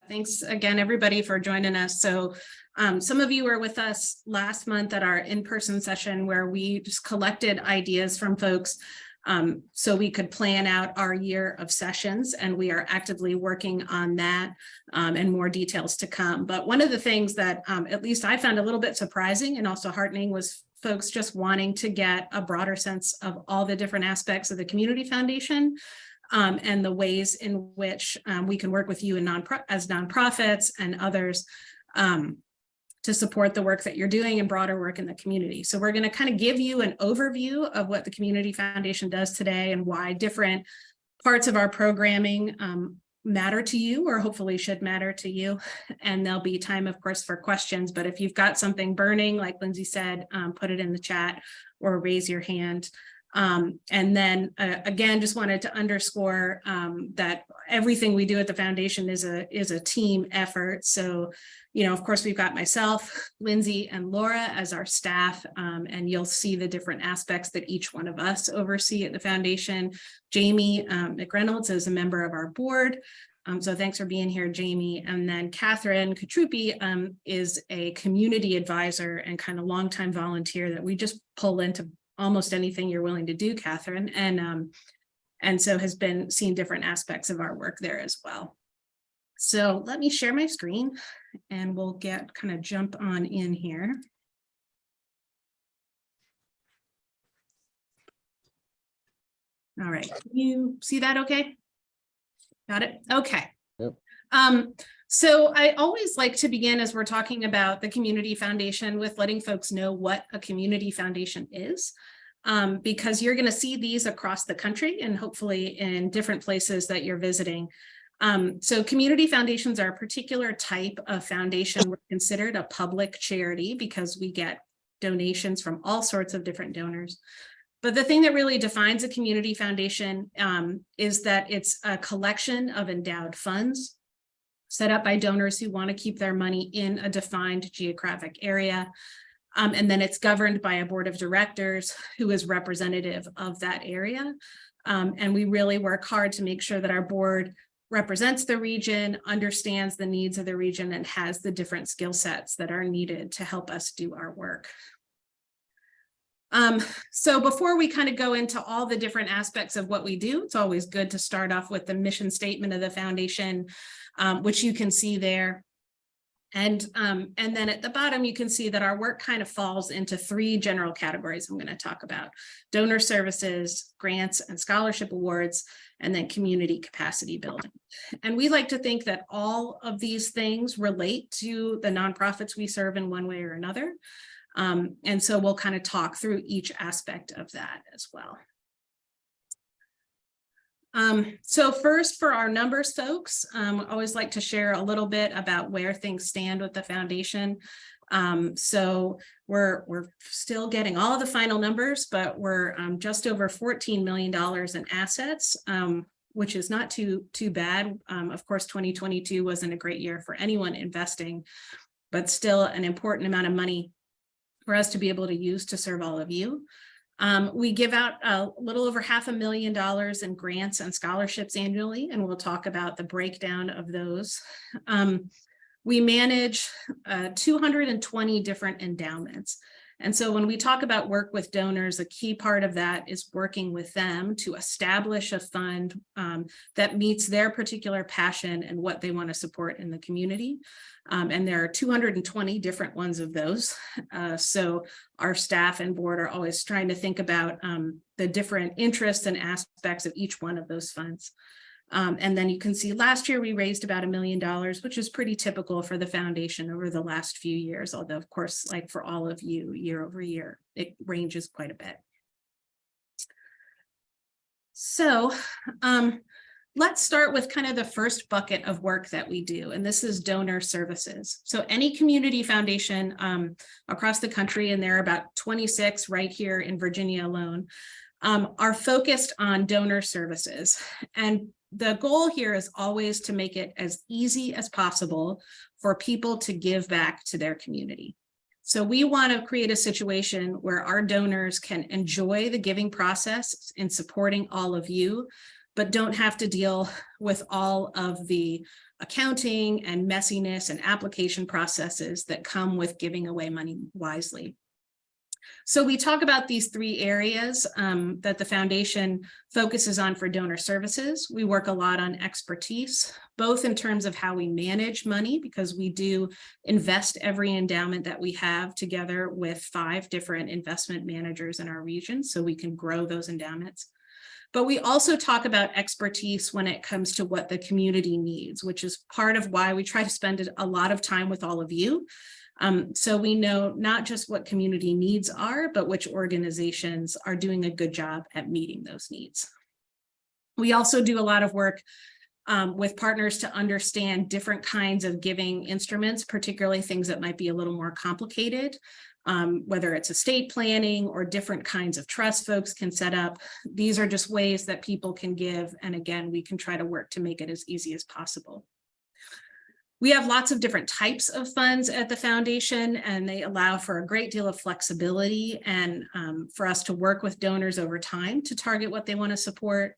Thanks again, everybody, for joining us. So some of you were with us last month at our in-person session where we just collected ideas from folks so we could plan out our year of sessions, and we are actively working on that and more details to come. But one of the things that at least I found a little bit surprising and also heartening was folks just wanting to get a broader sense of all the different aspects of the Community Foundation and the ways in which we can work with you as nonprofits and others to support the work that you're doing and broader work in the community. So we're going to kind of give you an overview of what the Community Foundation does today and why different parts of our programming matter to you, or hopefully should matter to you. And there'll be time, of course, for questions. But if you've got something burning, like Lindsay said, put it in the chat or raise your hand. And then again, just wanted to underscore that everything we do at the foundation is a team effort. So, you know, of course, we've got myself, Lindsay, and Laura as our staff, and you'll see the different aspects that each one of us oversee at the foundation. Jamie McReynolds is a member of our board. So thanks for being here, Jamie. And then Catherine Katrupi is a community advisor and kind of longtime volunteer that we just pull into almost anything you're willing to do, Catherine, and so has been seeing different aspects of our work there as well. So let me share my screen and we'll kind of jump on in here. All right, can you see that okay? Got it? Okay. Yep. So I always like to begin as we're talking about the Community Foundation with letting folks know what a community foundation is, because you're going to see these across the country and hopefully in different places that you're visiting. So community foundations are a particular type of foundation. We're considered a public charity because we get donations from all sorts of different donors. But the thing that really defines a community foundation is that it's a collection of endowed funds set up by donors who want to keep their money in a defined geographic area. And then it's governed by a board of directors who is representative of that area. And we really work hard to make sure that our board represents the region, understands the needs of the region, and has the different skill sets that are needed to help us do our work. So before we kind of go into all the different aspects of what we do, it's always good to start off with the mission statement of the foundation, which you can see there. And then at the bottom, you can see that our work kind of falls into three general categories I'm going to talk about: donor services, grants and scholarship awards, and then community capacity building. And we like to think that all of these things relate to the nonprofits we serve in one way or another. And so we'll kind of talk through each aspect of that as well. So first, for our numbers folks, I always like to share a little bit about where things stand with the foundation. So we're still getting all of the final numbers, but we're just over $14 million in assets, which is not too bad. Of course, 2022 wasn't a great year for anyone investing, but still an important amount of money for us to be able to use to serve all of you. We give out a little over $500,000 in grants and scholarships annually, and we'll talk about the breakdown of those. We manage 220 different endowments. And so when we talk about work with donors, a key part of that is working with them to establish a fund that meets their particular passion and what they want to support in the community. And there are 220 different ones of those. So our staff and board are always trying to think about the different interests and aspects of each one of those funds. And then you can see last year we raised about $1 million, which is pretty typical for the foundation over the last few years. Although, of course, like for all of you, year over year, it ranges quite a bit. So let's start with kind of the first bucket of work that we do, and this is donor services. So any community foundation across the country, and there are about 26 right here in Virginia alone, are focused on donor services. And the goal here is always to make it as easy as possible for people to give back to their community. So we want to create a situation where our donors can enjoy the giving process in supporting all of you, but don't have to deal with all of the accounting and messiness and application processes that come with giving away money wisely. So we talk about these three areas that the foundation focuses on for donor services. We work a lot on expertise, both in terms of how we manage money, because we do invest every endowment that we have together with 5 different investment managers in our region, so we can grow those endowments. But we also talk about expertise when it comes to what the community needs, which is part of why we try to spend a lot of time with all of you. So we know not just what community needs are, but which organizations are doing a good job at meeting those needs. We also do a lot of work with partners to understand different kinds of giving instruments, particularly things that might be a little more complicated, whether it's estate planning or different kinds of trust folks can set up. These are just ways that people can give. And again, we can try to work to make it as easy as possible. We have lots of different types of funds at the foundation, and they allow for a great deal of flexibility and for us to work with donors over time to target what they want to support.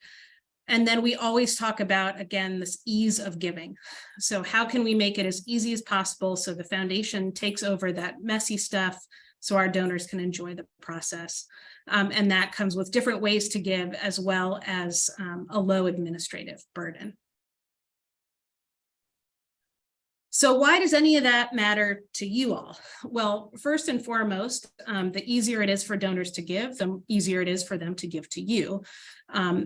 And then we always talk about, again, this ease of giving. So how can we make it as easy as possible so the foundation takes over that messy stuff so our donors can enjoy the process? And that comes with different ways to give, as well as a low administrative burden. So why does any of that matter to you all? Well, first and foremost, the easier it is for donors to give, the easier it is for them to give to you.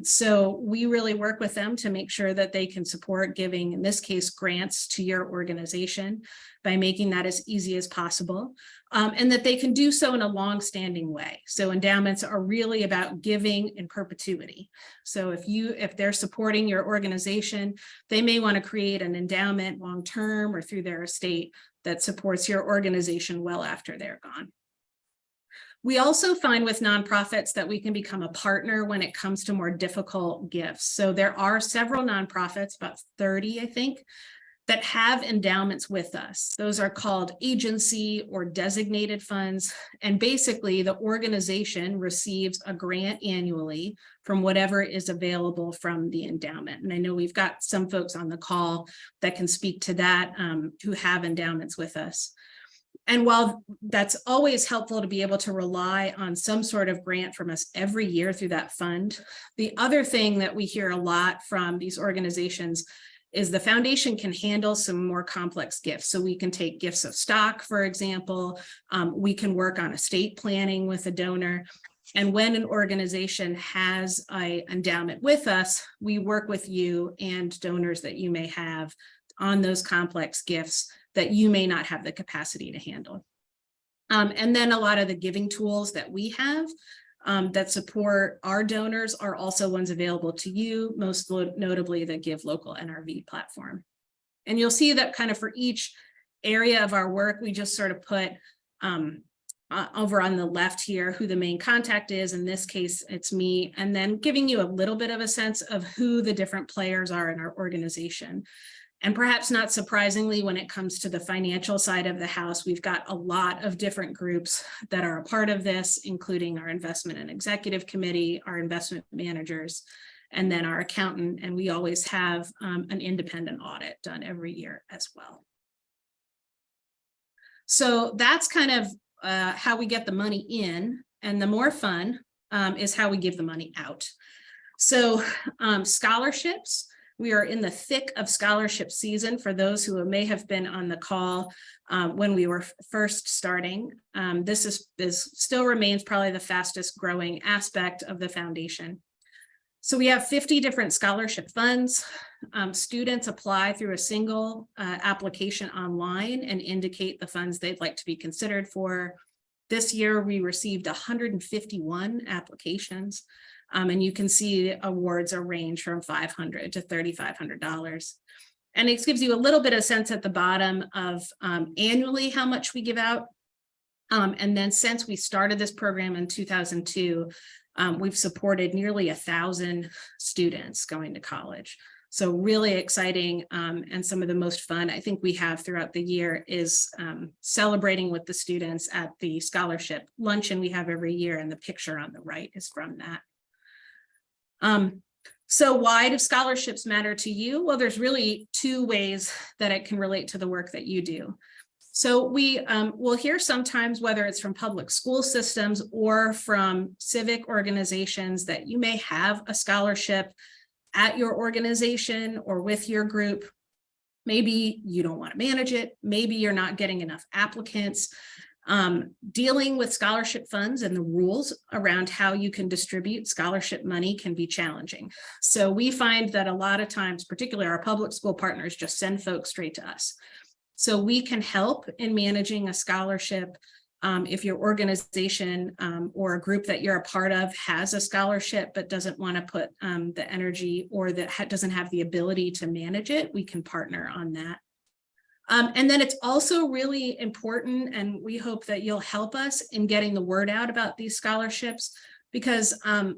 So we really work with them to make sure that they can support giving, in this case, grants to your organization by making that as easy as possible, and that they can do so in a long-standing way. So endowments are really about giving in perpetuity. So if they're supporting your organization, they may want to create an endowment long-term or through their estate that supports your organization well after they're gone. We also find with nonprofits that we can become a partner when it comes to more difficult gifts. So there are several nonprofits, about 30, I think, that have endowments with us. Those are called agency or designated funds. And basically the organization receives a grant annually from whatever is available from the endowment. And I know we've got some folks on the call that can speak to that who have endowments with us. And while that's always helpful to be able to rely on some sort of grant from us every year through that fund, the other thing that we hear a lot from these organizations is the foundation can handle some more complex gifts. So we can take gifts of stock, for example. We can work on estate planning with a donor. And when an organization has an endowment with us, we work with you and donors that you may have on those complex gifts that you may not have the capacity to handle. And then a lot of the giving tools that we have that support our donors are also ones available to you, most notably the Give Local NRV platform. And you'll see that kind of for each area of our work, we just sort of put over on the left here who the main contact is. In this case, it's me, and then giving you a little bit of a sense of who the different players are in our organization. And perhaps not surprisingly, when it comes to the financial side of the house, we've got a lot of different groups that are a part of this, including our investment and executive committee, our investment managers, and then our accountant. And we always have an independent audit done every year as well. So that's kind of how we get the money in. And the more fun is how we give the money out. So scholarships. We are in the thick of scholarship season for those who may have been on the call when we were first starting. This still remains probably the fastest growing aspect of the foundation. So we have 50 different scholarship funds. Students apply through a single application online and indicate the funds they'd like to be considered for. This year, we received 151 applications. And you can see awards are range from $500 to $3,500. And it gives you a little bit of sense at the bottom of annually how much we give out. And then since we started this program in 2002, we've supported nearly 1,000 students going to college. So really exciting, and some of the most fun I think we have throughout the year is celebrating with the students at the scholarship luncheon we have every year, and the picture on the right is from that. So why do scholarships matter to you? Well, there's really two ways that it can relate to the work that you do. So we will hear sometimes, whether it's from public school systems or from civic organizations, that you may have a scholarship at your organization or with your group. Maybe you don't want to manage it. Maybe you're not getting enough applicants. Dealing with scholarship funds and the rules around how you can distribute scholarship money can be challenging. So we find that a lot of times, particularly our public school partners, just send folks straight to us. So we can help in managing a scholarship. If your organization or a group that you're a part of has a scholarship but doesn't want to put the energy, or that doesn't have the ability to manage it, we can partner on that. And then it's also really important, and we hope that you'll help us in getting the word out about these scholarships, because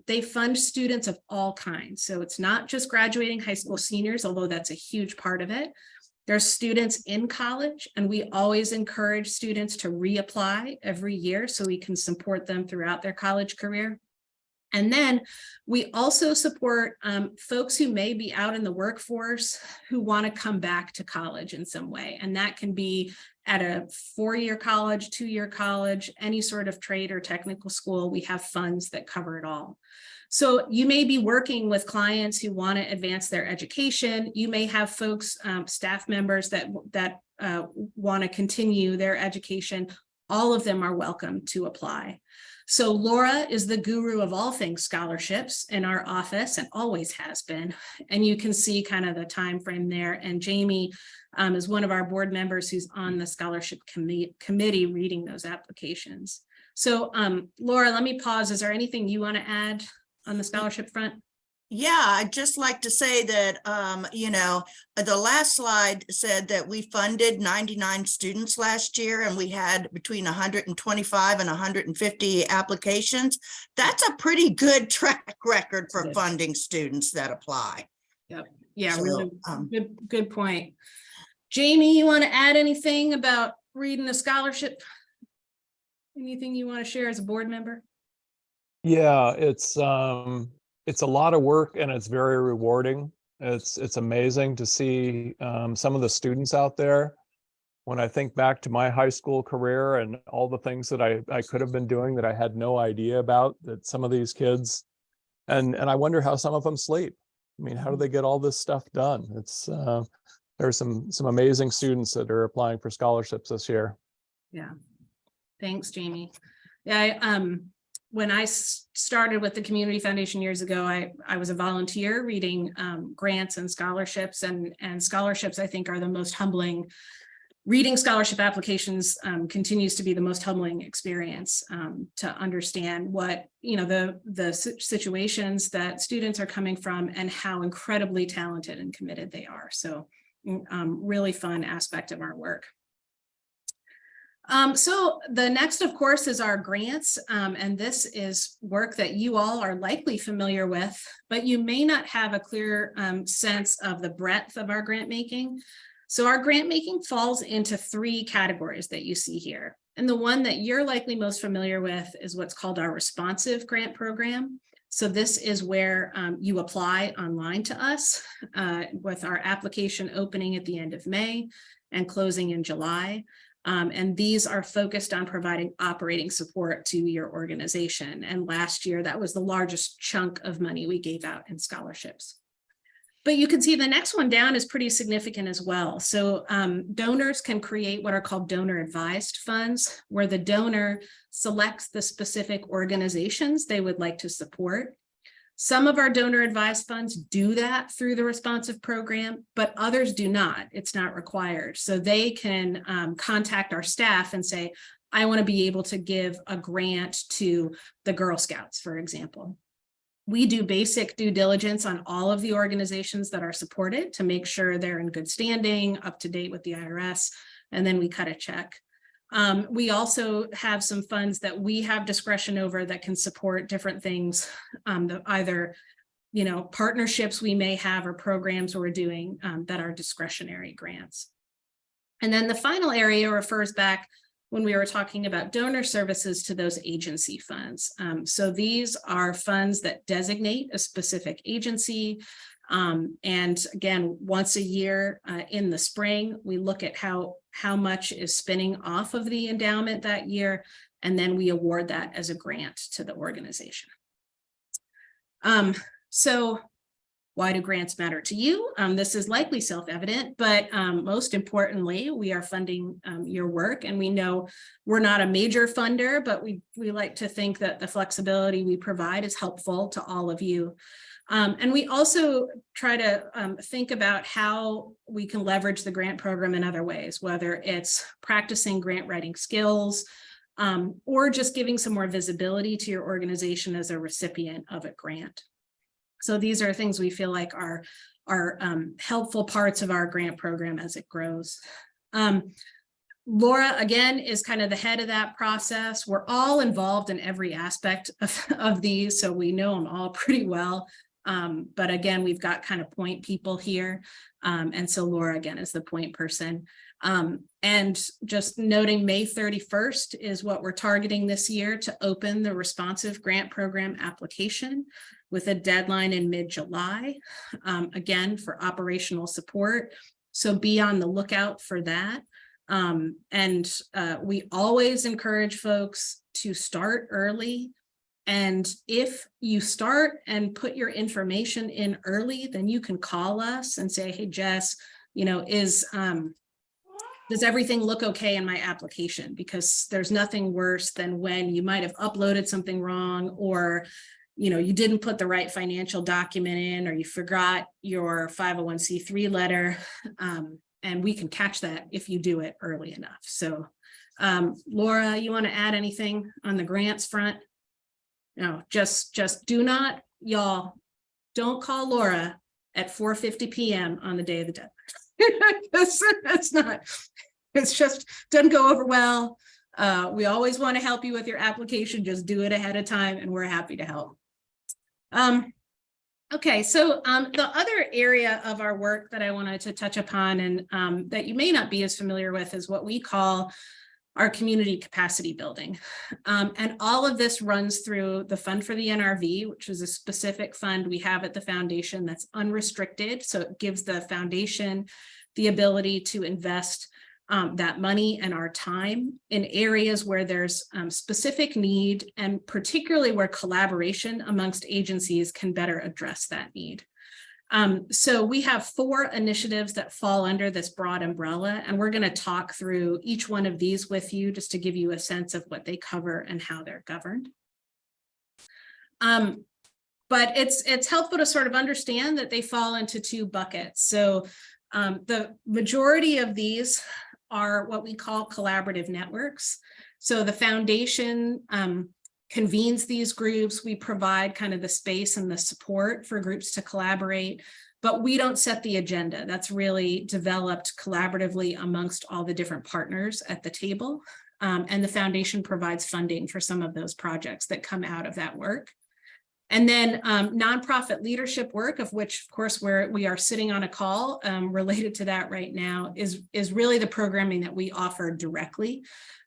they fund students of all kinds. So it's not just graduating high school seniors, although that's a huge part of it. There's students in college, and we always encourage students to reapply every year so we can support them throughout their college career. And then we also support folks who may be out in the workforce who want to come back to college in some way. And that can be at a 4-year college, 2-year college, any sort of trade or technical school. We have funds that cover it all. So you may be working with clients who want to advance their education. You may have folks, staff members that want to continue their education. All of them are welcome to apply. So Laura is the guru of all things scholarships in our office, and always has been. And you can see kind of the time frame there. And Jamie is one of our board members who's on the scholarship committee reading those applications. So Laura, let me pause. Is there anything you want to add on the scholarship front? Yeah, I'd just like to say that, the last slide said that we funded 99 students last year, and we had between 125 and 150 applications. That's a pretty good track record for funding students that apply. Yep. Yeah, So, really good point. Jamie, you want to add anything about reading the scholarship? Anything you want to share as a board member? Yeah, it's a lot of work, and it's very rewarding. It's amazing to see some of the students out there. When I think back to my high school career and all the things that I could have been doing that I had no idea about, that some of these kids, and I wonder how some of them sleep. I mean, how do they get all this stuff done? It's there's some amazing students that are applying for scholarships this year. Yeah, thanks, Jamie. Yeah, when I started with the Community Foundation years ago, I was a volunteer reading grants and scholarships, and scholarships, I think, are the most humbling. Reading scholarship applications continues to be the most humbling experience to understand what, the situations that students are coming from and how incredibly talented and committed they are. So really fun aspect of our work. So the next, of course, is our grants. And this is work that you all are likely familiar with, but you may not have a clear sense of the breadth of our grant making. So our grant making falls into 3 categories that you see here. And the one that you're likely most familiar with is what's called our responsive grant program. So this is where you apply online to us with our application opening at the end of May and closing in July. And these are focused on providing operating support to your organization. And last year, that was the largest chunk of money we gave out in scholarships. But you can see the next one down is pretty significant as well. So donors can create what are called donor advised funds, where the donor selects the specific organizations they would like to support. Some of our donor advised funds do that through the responsive program, but others do not. It's not required. So they can contact our staff and say, I want to be able to give a grant to the Girl Scouts, for example. We do basic due diligence on all of the organizations that are supported to make sure they're in good standing, up to date with the IRS, and then we cut a check. We also have some funds that we have discretion over that can support different things, either partnerships we may have or programs we're doing that are discretionary grants. And then the final area refers back when we were talking about donor services to those agency funds. So these are funds that designate a specific agency. And again, once a year in the spring, we look at how much is spinning off of the endowment that year, and then we award that as a grant to the organization. So why do grants matter to you? This is likely self-evident, but most importantly, we are funding your work, and we know we're not a major funder, but we like to think that the flexibility we provide is helpful to all of you. And we also try to think about how we can leverage the grant program in other ways, whether it's practicing grant writing skills, or just giving some more visibility to your organization as a recipient of a grant. So these are things we feel like are helpful parts of our grant program as it grows. Laura, again, is kind of the head of that process. We're all involved in every aspect of these, so we know them all pretty well. But again, we've got kind of point people here. And so Laura, again, is the point person. And just noting May 31st is what we're targeting this year to open the responsive grant program application, with a deadline in mid-July, again, for operational support. So be on the lookout for that. And we always encourage folks to start early. And if you start and put your information in early, then you can call us and say, hey, Jess, you know, does everything look okay in my application? Because there's nothing worse than when you might have uploaded something wrong, or you know, you didn't put the right financial document in, or you forgot your 501c3 letter, and we can catch that if you do it early enough. So Laura, you want to add anything on the grants front? No, just do not, y'all, don't call Laura at 4:50 p.m. on the day of the deadline. That's not, it's just doesn't go over well. We always want to help you with your application. Just do it ahead of time, and we're happy to help. Okay, so the other area of our work that I wanted to touch upon, and that you may not be as familiar with, is what we call our community capacity building. And all of this runs through the Fund for the NRV, which is a specific fund we have at the foundation that's unrestricted. So it gives the foundation the ability to invest that money and our time in areas where there's specific need, and particularly where collaboration amongst agencies can better address that need. So we have 4 initiatives that fall under this broad umbrella, and we're going to talk through each one of these with you just to give you a sense of what they cover and how they're governed. But it's helpful to sort of understand that they fall into 2 buckets. So the majority of these are what we call collaborative networks. So the foundation convenes these groups. We provide kind of the space and the support for groups to collaborate, but we don't set the agenda. That's really developed collaboratively amongst all the different partners at the table. And the foundation provides funding for some of those projects that come out of that work. And then nonprofit leadership work, of which, of course, we are sitting on a call related to that right now, is really the programming that we offer directly.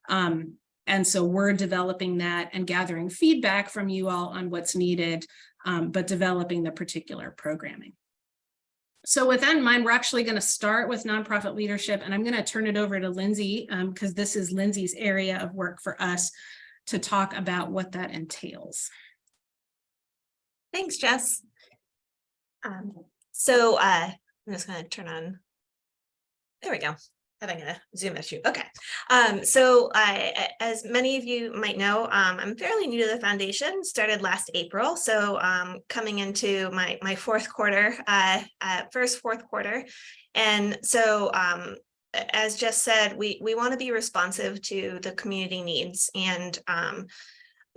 And so we're developing that and gathering feedback from you all on what's needed, but developing the particular programming. So with that in mind, we're actually going to start with nonprofit leadership, and I'm going to turn it over to Lindsay because this is Lindsay's area of work for us to talk about what that entails. Thanks, Jess. I'm just going to turn on. There we go. Having a Zoom issue. Okay. As many of you might know, I'm fairly new to the foundation, started last April. So coming into my fourth quarter, first fourth quarter. And so as Jess said, we want to be responsive to the community needs and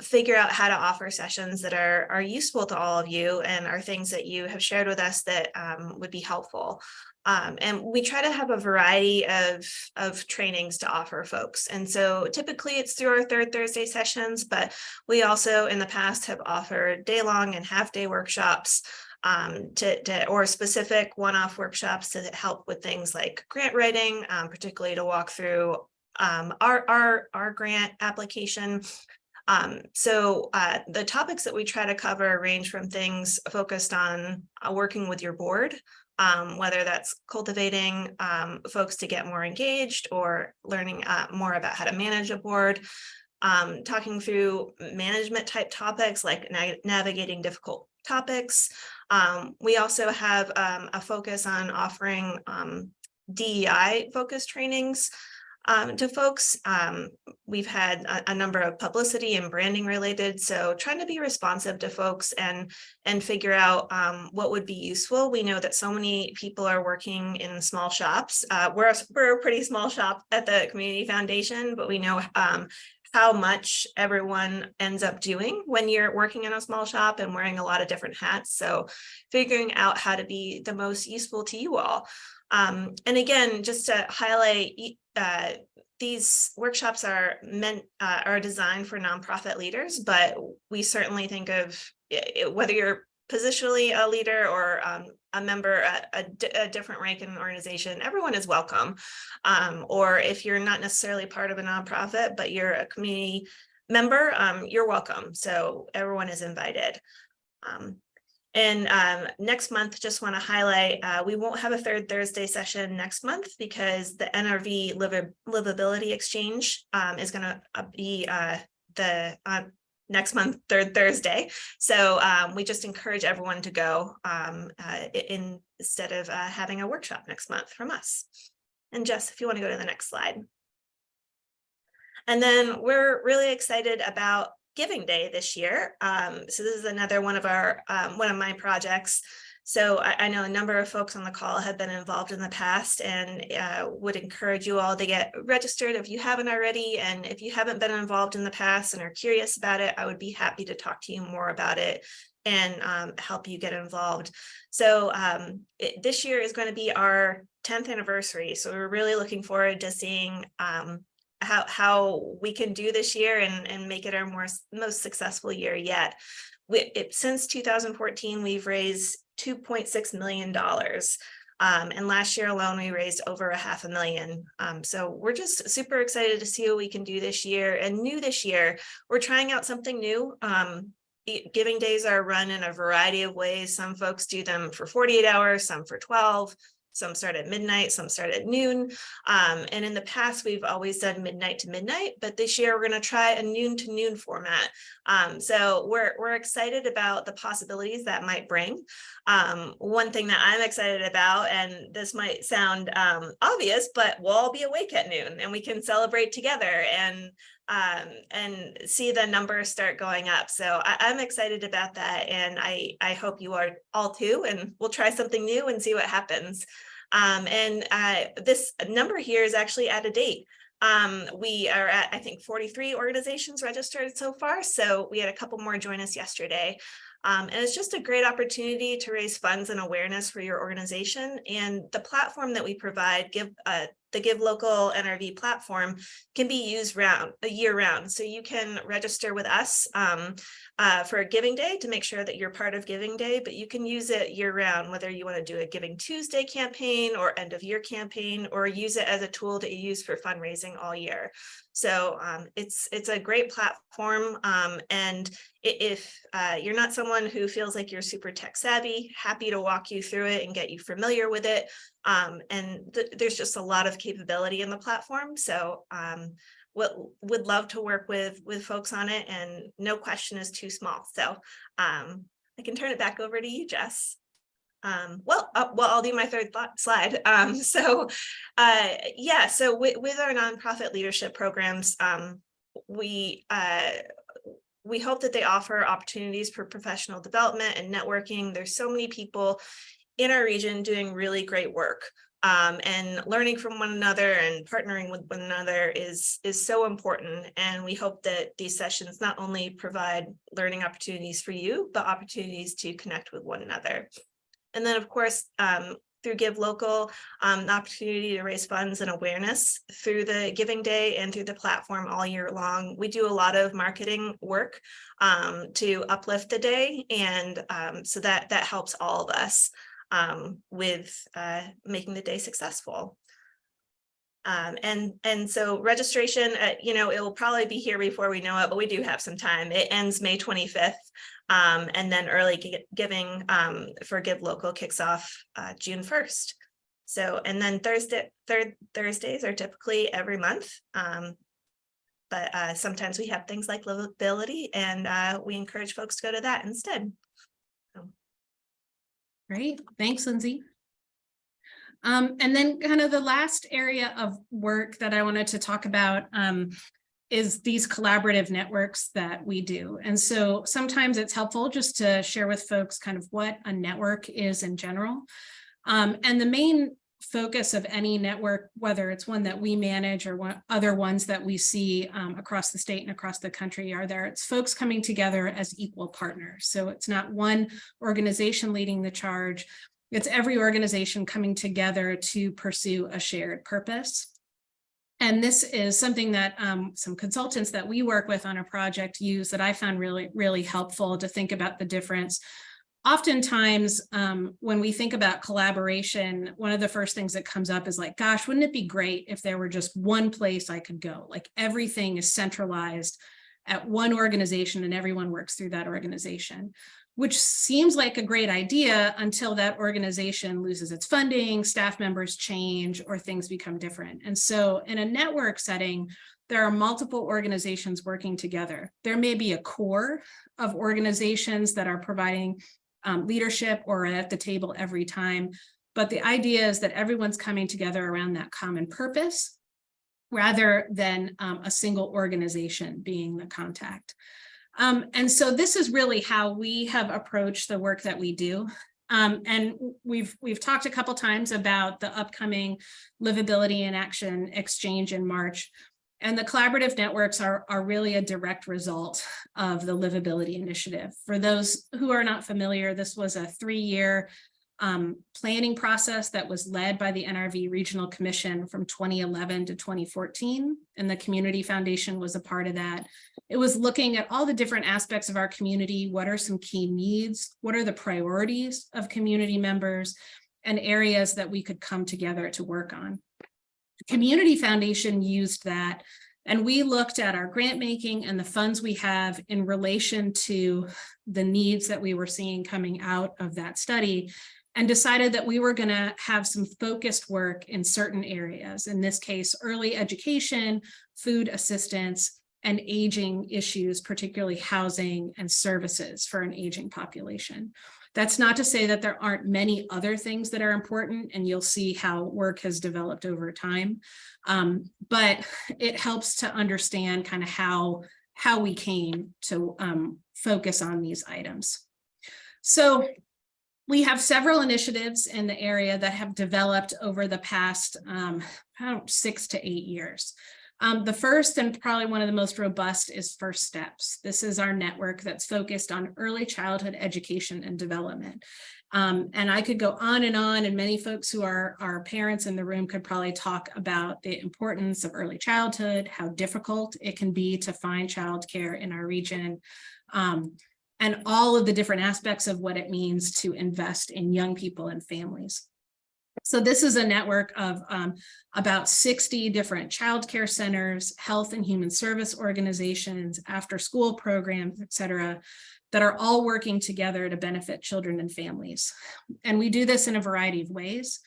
figure out how to offer sessions that are useful to all of you and are things that you have shared with us that would be helpful. And we try to have a variety of trainings to offer folks. And so typically it's through our third Thursday sessions, but we also in the past have offered day-long and half-day workshops or specific one-off workshops to help with things like grant writing, particularly to walk through our grant application. So the topics that we try to cover range from things focused on working with your board, whether that's cultivating folks to get more engaged or learning more about how to manage a board, talking through management type topics like navigating difficult topics. We also have a focus on offering DEI focused trainings to folks. We've had a number of publicity and branding related, so trying to be responsive to folks and figure out what would be useful. We know that so many people are working in small shops. We're a pretty small shop at the Community Foundation, but we know how much everyone ends up doing when you're working in a small shop and wearing a lot of different hats. So figuring out how to be the most useful to you all. And again, just to highlight, these workshops are designed for nonprofit leaders, but we certainly think of whether you're positionally a leader or a member at a different rank in an organization, everyone is welcome. Or if you're not necessarily part of a nonprofit, but you're a community member, you're welcome. So everyone is invited. And next month, just want to highlight, we won't have a third Thursday session next month because the NRV Livability Exchange is going to be next month, third Thursday. So we just encourage everyone to go instead of having a workshop next month from us. And Jess, if you want to go to the next slide. And then we're really excited about Giving Day this year. So this is another one of my projects. So I know a number of folks on the call have been involved in the past and would encourage you all to get registered if you haven't already. And if you haven't been involved in the past and are curious about it, I would be happy to talk to you more about it and help you get involved. So this year is going to be our 10th anniversary. So we're really looking forward to seeing how we can do this year and make it our most successful year yet. Since 2014, we've raised $2.6 million. And last year alone, we raised over $500,000. So we're just super excited to see what we can do this year. And new this year, we're trying out something new. Giving days are run in a variety of ways. Some folks do them for 48 hours, some for 12. Some start at midnight, some start at noon. And in the past, we've always done midnight to midnight, but this year we're going to try a noon to noon format. So we're excited about the possibilities that might bring. One thing that I'm excited about, and this might sound obvious, but we'll all be awake at noon and we can celebrate together and see the numbers start going up. So I'm excited about that. And I hope you are all too, and we'll try something new and see what happens. This number here is actually out of date. We are at, I think, 43 organizations registered so far. So we had a couple more join us yesterday. And it's just a great opportunity to raise funds and awareness for your organization. And the platform that we provide, the Give Local NRV platform, can be used year round. So you can register with us for a Giving Day to make sure that you're part of Giving Day, but you can use it year round, whether you want to do a Giving Tuesday campaign or end of year campaign, or use it as a tool that you use for fundraising all year. So it's a great platform. And if you're not someone who feels like you're super tech savvy, happy to walk you through it and get you familiar with it. There's just a lot of capability in the platform. So would love to work with folks on it, and no question is too small. So I can turn it back over to you, Jess. I'll do my third slide. So with our nonprofit leadership programs, we hope that they offer opportunities for professional development and networking. There's so many people in our region doing really great work, and learning from one another and partnering with one another is so important. And we hope that these sessions not only provide learning opportunities for you, but opportunities to connect with one another. And then, of course, through Give Local, the opportunity to raise funds and awareness through the Giving Day and through the platform all year long. We do a lot of marketing work to uplift the day, and so that helps all of us with making the day successful. And so registration, you know, it will probably be here before we know it, but we do have some time. It ends May 25th. And then early giving for Give Local kicks off June 1st. So, and then Thursdays are typically every month. But sometimes we have things like livability, and we encourage folks to go to that instead. Great, thanks, Lindsay. And then kind of the last area of work that I wanted to talk about is these collaborative networks that we do. And so sometimes it's helpful just to share with folks kind of what a network is in general. And the main focus of any network, whether it's one that we manage or other ones that we see across the state and across the country, it's folks coming together as equal partners. So it's not one organization leading the charge. It's every organization coming together to pursue a shared purpose. And this is something that some consultants that we work with on a project use that I found really, really helpful to think about the difference. Oftentimes, when we think about collaboration, one of the first things that comes up is like, gosh, wouldn't it be great if there were just one place I could go? Like everything is centralized at one organization and everyone works through that organization, which seems like a great idea until that organization loses its funding, staff members change, or things become different. And so in a network setting, there are multiple organizations working together. There may be a core of organizations that are providing leadership or at the table every time, but the idea is that everyone's coming together around that common purpose rather than a single organization being the contact. And so this is really how we have approached the work that we do. And we've talked a couple times about the upcoming Livability in Action exchange in March. And the collaborative networks are really a direct result of the Livability Initiative. For those who are not familiar, this was a 3-year planning process that was led by the NRV Regional Commission from 2011 to 2014, and the Community Foundation was a part of that. It was looking at all the different aspects of our community. What are some key needs? What are the priorities of community members and areas that we could come together to work on? The Community Foundation used that, and we looked at our grant making and the funds we have in relation to the needs that we were seeing coming out of that study, and decided that we were going to have some focused work in certain areas. In this case, early education, food assistance, and aging issues, particularly housing and services for an aging population. That's not to say that there aren't many other things that are important, and you'll see how work has developed over time. But it helps to understand kind of how we came to focus on these items. So we have several initiatives in the area that have developed over the past 6 to 8 years. The first and probably one of the most robust is First Steps. This is our network that's focused on early childhood education and development. And I could go on, and many folks who are parents in the room could probably talk about the importance of early childhood, how difficult it can be to find childcare in our region, and all of the different aspects of what it means to invest in young people and families. So this is a network of about 60 different childcare centers, health and human service organizations, after-school programs, et cetera, that are all working together to benefit children and families. And we do this in a variety of ways.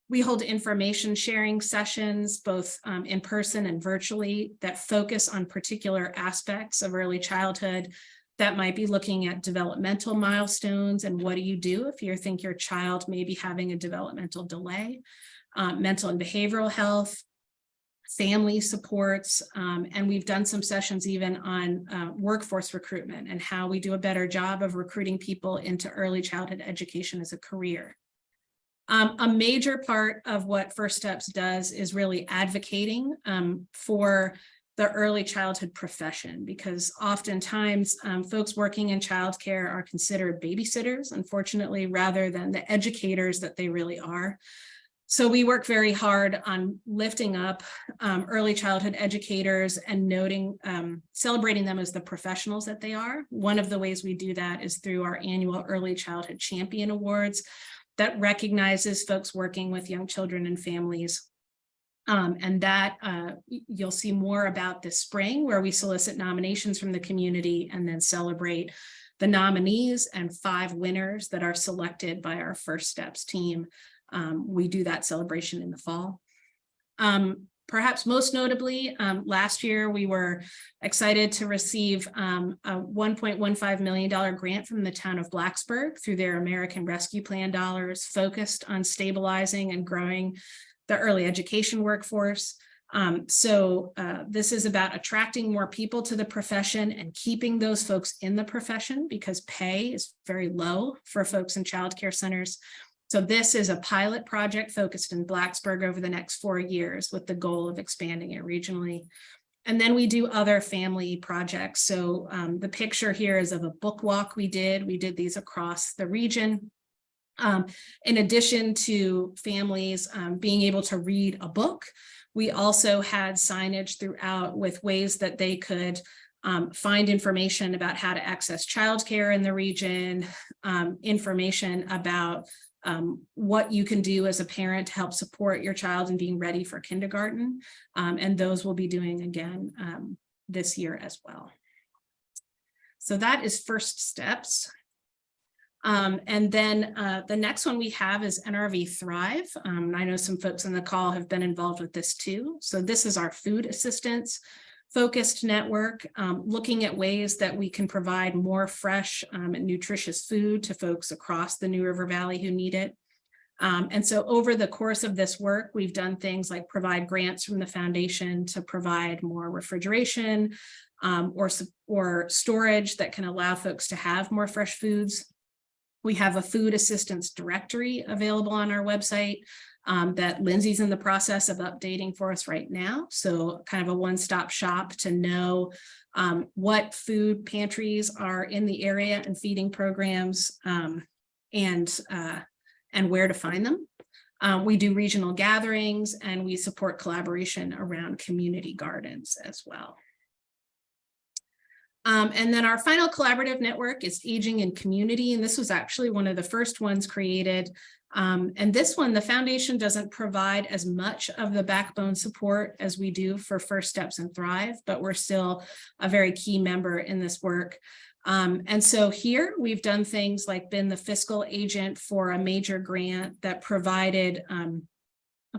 We hold information sharing sessions, both in person and virtually, that focus on particular aspects of early childhood. That might be looking at developmental milestones and what do you do if you think your child may be having a developmental delay, mental and behavioral health, family supports, and we've done some sessions even on workforce recruitment and how we do a better job of recruiting people into early childhood education as a career. A major part of what First Steps does is really advocating for the early childhood profession, because oftentimes folks working in childcare are considered babysitters, unfortunately, rather than the educators that they really are. So we work very hard on lifting up early childhood educators and noting, celebrating them as the professionals that they are. One of the ways we do that is through our annual Early Childhood Champion Awards that recognizes folks working with young children and families And that you'll see more about this spring, where we solicit nominations from the community and then celebrate the nominees and 5 winners that are selected by our First Steps team. We do that celebration in the fall. Perhaps most notably, last year we were excited to receive a $1.15 million grant from the town of Blacksburg through their American Rescue Plan dollars, focused on stabilizing and growing the early education workforce. This is about attracting more people to the profession and keeping those folks in the profession, because pay is very low for folks in childcare centers. So this is a pilot project focused in Blacksburg over the next 4 years, with the goal of expanding it regionally. And then we do other family projects. So the picture here is of a book walk we did. We did these across the region. In addition to families being able to read a book, we also had signage throughout with ways that they could find information about how to access childcare in the region, information about what you can do as a parent to help support your child in being ready for kindergarten. And those we'll be doing again this year as well. So that is First Steps. And then the next one we have is NRV Thrive. I know some folks on the call have been involved with this too. So this is our food assistance focused network, looking at ways that we can provide more fresh and nutritious food to folks across the New River Valley who need it. And so over the course of this work, we've done things like provide grants from the foundation to provide more refrigeration or storage that can allow folks to have more fresh foods. We have a food assistance directory available on our website that Lindsay's in the process of updating for us right now. So kind of a one-stop shop to know what food pantries are in the area and feeding programs and where to find them. We do regional gatherings, and we support collaboration around community gardens as well. And then our final collaborative network is Aging in Community, and this was actually one of the first ones created. And this one, the foundation doesn't provide as much of the backbone support as we do for First Steps and Thrive, but we're still a very key member in this work. And so here we've done things like been the fiscal agent for a major grant that provided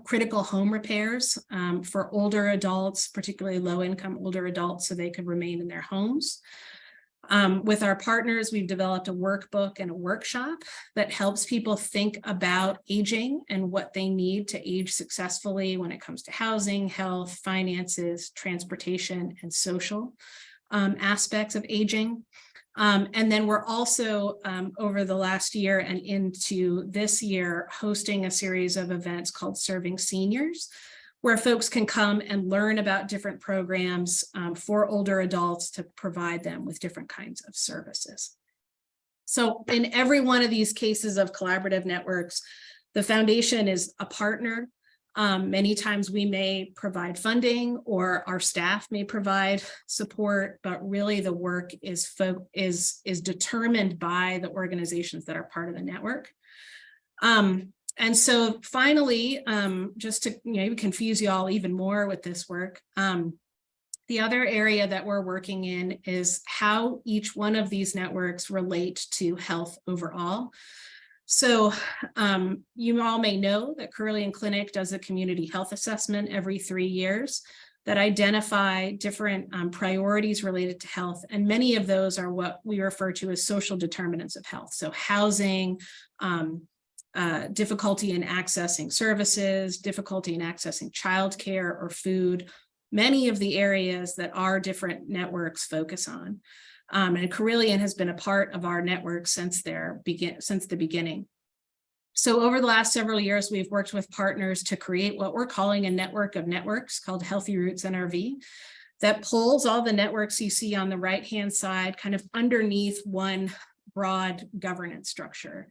critical home repairs for older adults, particularly low-income older adults, so they could remain in their homes. With our partners, we've developed a workbook and a workshop that helps people think about aging and what they need to age successfully when it comes to housing, health, finances, transportation, and social aspects of aging. And then we're also, over the last year and into this year, hosting a series of events called Serving Seniors, where folks can come and learn about different programs for older adults to provide them with different kinds of services. So in every one of these cases of collaborative networks, the foundation is a partner. Many times we may provide funding, or our staff may provide support, but really the work is determined by the organizations that are part of the network. And so finally, just to maybe confuse you all even more with this work, the other area that we're working in is how each one of these networks relate to health overall. So you all may know that Curlew Clinic does a community health assessment every 3 years that identify different priorities related to health. And many of those are what we refer to as social determinants of health. So housing, difficulty in accessing services, difficulty in accessing childcare or food, many of the areas that our different networks focus on. And Carilion has been a part of our network since the beginning. So over the last several years, we've worked with partners to create what we're calling a network of networks called Healthy Roots NRV that pulls all the networks you see on the right-hand side kind of underneath one broad governance structure.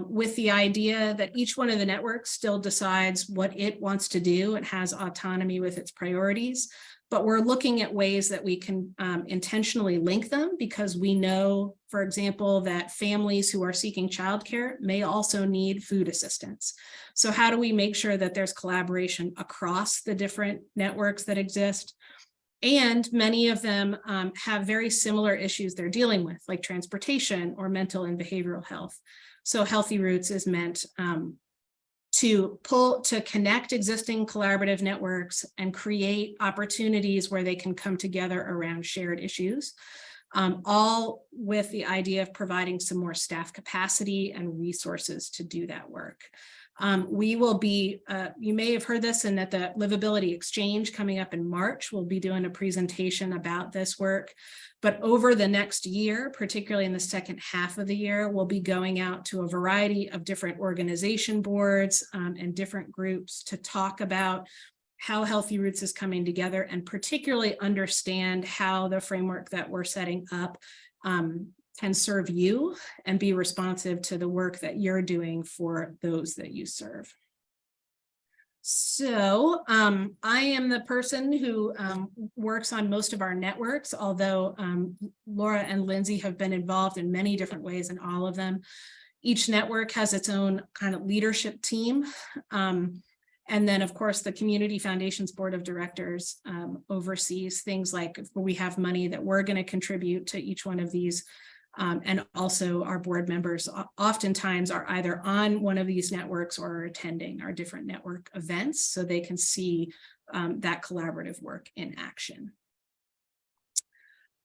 with the idea that each one of the networks still decides what it wants to do. It has autonomy with its priorities, but we're looking at ways that we can intentionally link them, because we know, for example, that families who are seeking childcare may also need food assistance. So how do we make sure that there's collaboration across the different networks that exist? And many of them have very similar issues they're dealing with, like transportation or mental and behavioral health. So Healthy Roots is meant to connect existing collaborative networks and create opportunities where they can come together around shared issues, all with the idea of providing some more staff capacity and resources to do that work. We will be, you may have heard this, and at the Livability Exchange coming up in March, we'll be doing a presentation about this work. But over the next year, particularly in the second half of the year, we'll be going out to a variety of different organization boards and different groups to talk about how Healthy Roots is coming together, and particularly understand how the framework that we're setting up can serve you and be responsive to the work that you're doing for those that you serve. So I am the person who works on most of our networks, although Laura and Lindsay have been involved in many different ways in all of them. Each network has its own kind of leadership team. And then, of course, the Community Foundation's Board of Directors oversees things like we have money that we're going to contribute to each one of these. And also our board members oftentimes are either on one of these networks or are attending our different network events, so they can see that collaborative work in action.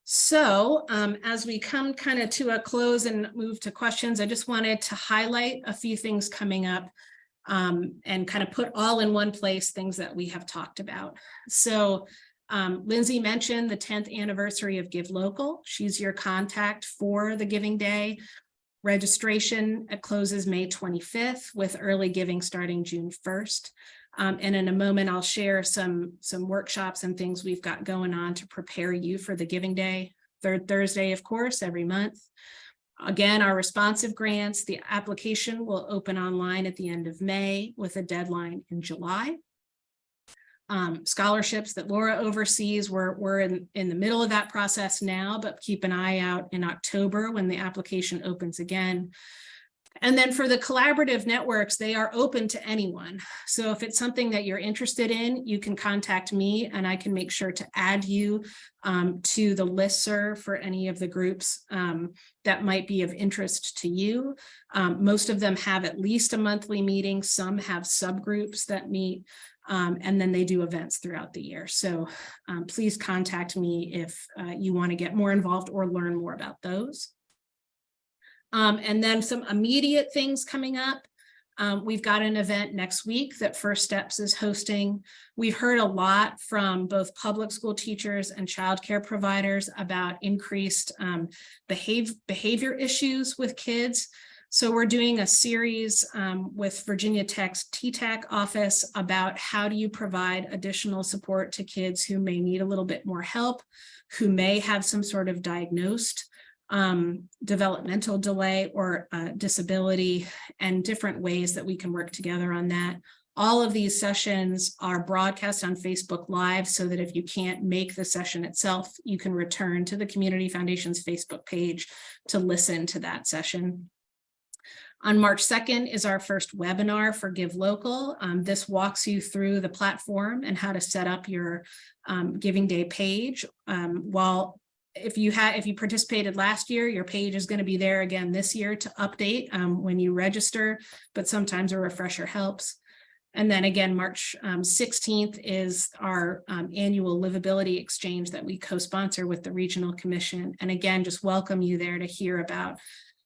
So as we come kind of to a close and move to questions, I just wanted to highlight a few things coming up and kind of put all in one place things that we have talked about. So Lindsay mentioned the 10th anniversary of Give Local. She's your contact for the Giving Day. Registration closes May 25th with early giving starting June 1st. And in a moment, I'll share some workshops and things we've got going on to prepare you for the Giving Day. Third Thursday, of course, every month. Again, our responsive grants, the application will open online at the end of May with a deadline in July. Scholarships that Laura oversees, we're in the middle of that process now, but keep an eye out in October when the application opens again. And then for the collaborative networks, they are open to anyone. So if it's something that you're interested in, you can contact me and I can make sure to add you to the listserv for any of the groups that might be of interest to you. Most of them have at least a monthly meeting. Some have subgroups that meet. And then they do events throughout the year. So please contact me if you want to get more involved or learn more about those. And then some immediate things coming up. We've got an event next week that First Steps is hosting. We've heard a lot from both public school teachers and childcare providers about increased behavior issues with kids. So we're doing a series with Virginia Tech's TTAC office about how do you provide additional support to kids who may need a little bit more help, who may have some sort of diagnosed developmental delay or disability, and different ways that we can work together on that. All of these sessions are broadcast on Facebook Live so that if you can't make the session itself, you can return to the Community Foundation's Facebook page to listen to that session. On March 2nd is our first webinar for Give Local. This walks you through the platform and how to set up your Giving Day page. If you participated last year, your page is going to be there again this year to update when you register, but sometimes a refresher helps. And then again, March 16th is our annual Livability Exchange that we co-sponsor with the Regional Commission. And again, just welcome you there to hear about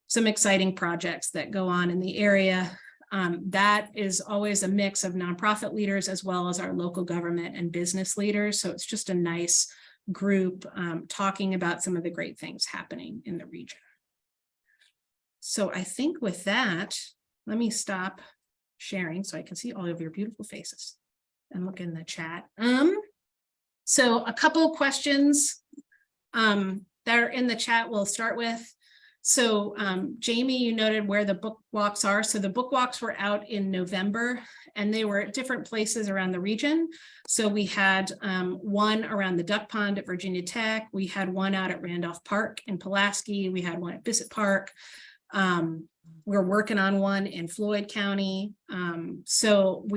some exciting projects that go on in the area. That is always a mix of nonprofit leaders as well as our local government and business leaders. So it's just a nice group talking about some of the great things happening in the region. So I think with that, let me stop sharing so I can see all of your beautiful faces and look in the chat. So a couple of questions that are in the chat we'll start with. So Jamie, you noted where the book walks are. So the book walks were out in November and they were at different places around the region. So we had one around the Duck Pond at Virginia Tech. We had one out at Randolph Park in Pulaski. We had one at Bissett Park. We're working on one in Floyd County. So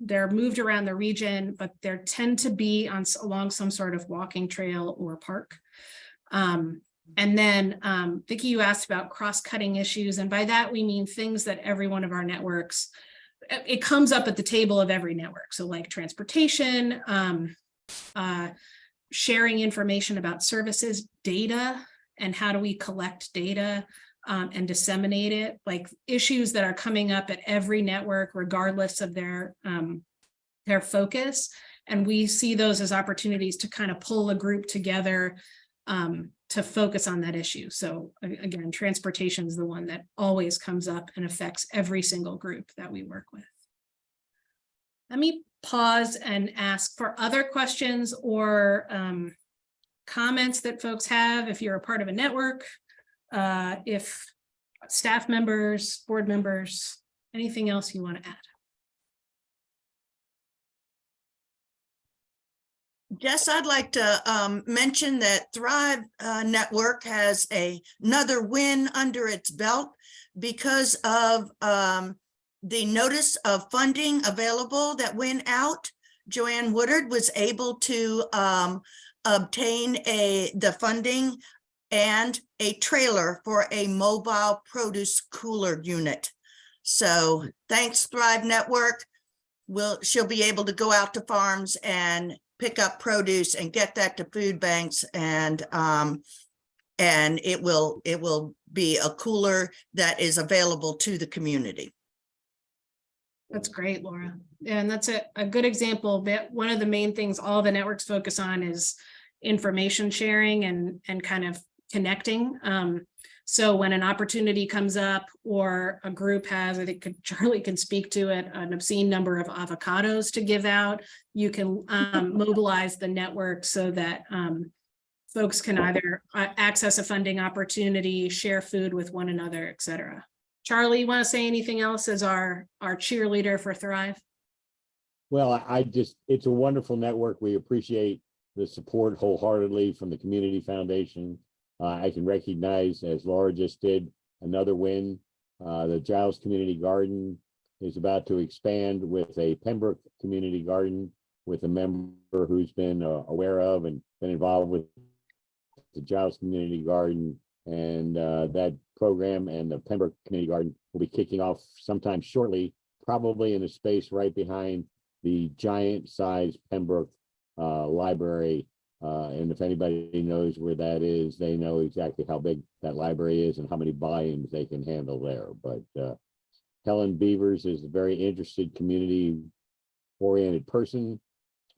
they're moved around the region, but they tend to be along some sort of walking trail or park. And then Vicki, you asked about cross-cutting issues. And by that, we mean things that every one of our networks, it comes up at the table of every network. So like transportation, sharing information about services, data, and how do we collect data and disseminate it, like issues that are coming up at every network, regardless of their focus. And we see those as opportunities to kind of pull a group together to focus on that issue. So again, transportation is the one that always comes up and affects every single group that we work with. Let me pause and ask for other questions or comments that folks have. If you're a part of a network, if staff members, board members, anything else you want to add? Jess, I'd like to mention that Thrive Network has another win under its belt because of the notice of funding available that went out. Joanne Woodard was able to obtain the funding and a trailer for a mobile produce cooler unit. So thanks, Thrive Network. She'll be able to go out to farms and pick up produce and get that to food banks, and it will be a cooler that is available to the community. That's great, Laura. And that's a good example. That one of the main things all the networks focus on is information sharing and kind of connecting. So when an opportunity comes up or a group has, I think Charlie can speak to it, an obscene number of avocados to give out, you can mobilize the network so that folks can either access a funding opportunity, share food with one another, et cetera. Charlie, you want to say anything else as our cheerleader for Thrive? Well, it's a wonderful network. We appreciate the support wholeheartedly from the Community Foundation. I can recognize, as Laura just did, another win. The Giles Community Garden is about to expand with a Pembroke Community Garden with a member who's been aware of and been involved with the Giles Community Garden. And that program and the Pembroke Community Garden will be kicking off sometime shortly, probably in a space right behind the giant-sized Pembroke library. And if anybody knows where that is, they know exactly how big that library is and how many volumes they can handle there. But Helen Beavers is a very interested, community-oriented person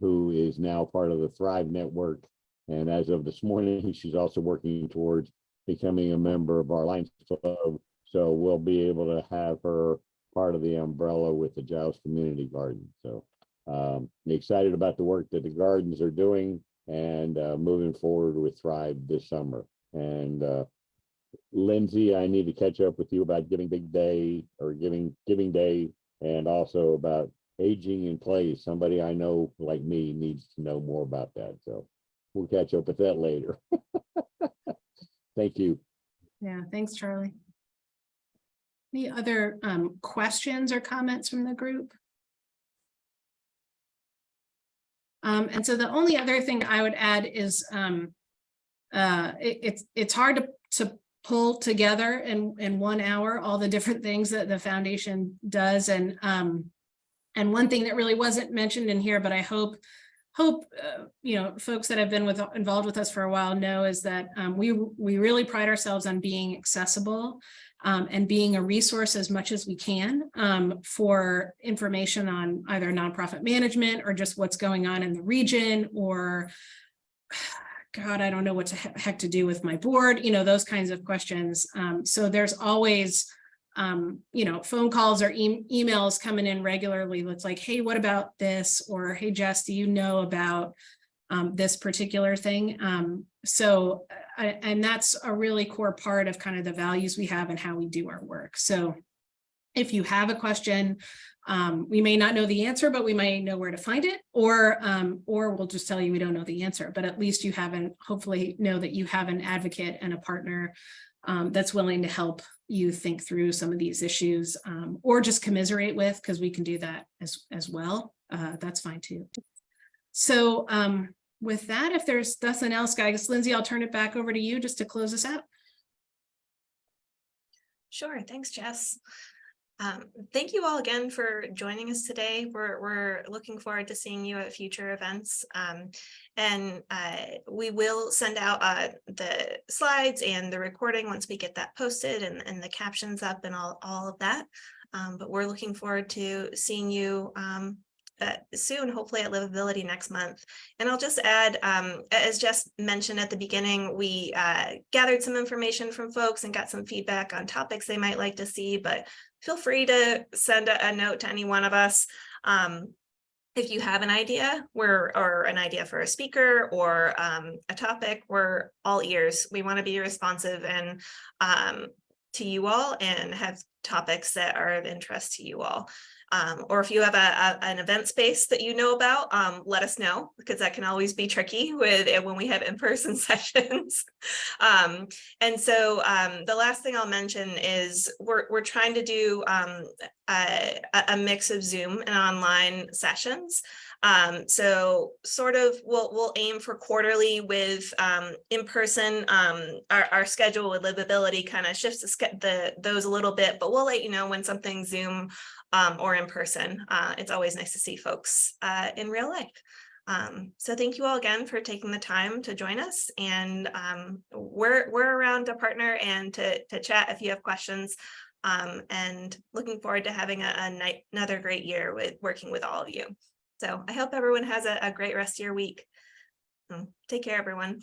who is now part of the Thrive Network. And as of this morning, she's also working towards becoming a member of our Lions Club. So we'll be able to have her part of the umbrella with the Giles Community Garden. So excited about the work that the gardens are doing and moving forward with Thrive this summer. And Lindsay, I need to catch up with you about Giving Day, and also about aging in place. Somebody I know like me needs to know more about that. So we'll catch up with that later. Thank you. Yeah, thanks, Charlie. Any other questions or comments from the group? And so the only other thing I would add is it's hard to pull together in 1 hour all the different things that the foundation does, and one thing that really wasn't mentioned in here, but I hope you know, folks that have been involved with us for a while know, is that we really pride ourselves on being accessible and being a resource as much as we can for information on either nonprofit management or just what's going on in the region, or God, I don't know what the heck to do with my board, you know, those kinds of questions. So there's always you know, phone calls or emails coming in regularly. It's like, hey, what about this? Or hey, Jess, do you know about this particular thing? So, and that's a really core part of kind of the values we have and how we do our work. So if you have a question, we may not know the answer, but we may know where to find it, or we'll just tell you we don't know the answer, but at least you hopefully know that you have an advocate and a partner that's willing to help you think through some of these issues, or just commiserate with, because we can do that as well. That's fine too. So with that, if there's nothing else, guys, Lindsay, I'll turn it back over to you just to close us out. Sure, thanks, Jess. Thank you all again for joining us today. We're looking forward to seeing you at future events. And we will send out the slides and the recording once we get that posted and the captions up and all of that. But we're looking forward to seeing you soon, hopefully at Livability next month. And I'll just add, as Jess mentioned at the beginning, we gathered some information from folks and got some feedback on topics they might like to see, but feel free to send a note to any one of us. If you have an idea or an idea for a speaker or a topic, we're all ears. We want to be responsive and to you all and have topics that are of interest to you all. Or if you have an event space that you know about, let us know, because that can always be tricky when we have in-person sessions. And so the last thing I'll mention is we're trying to do a mix of Zoom and online sessions. So sort of we'll aim for quarterly with in-person. Our schedule with Livability kind of shifts those a little bit, but we'll let you know when something's Zoom or in person. It's always nice to see folks in real life. So thank you all again for taking the time to join us, and we're around to partner and to chat if you have questions, and looking forward to having another great year with working with all of you. So I hope everyone has a great rest of your week. Take care, everyone.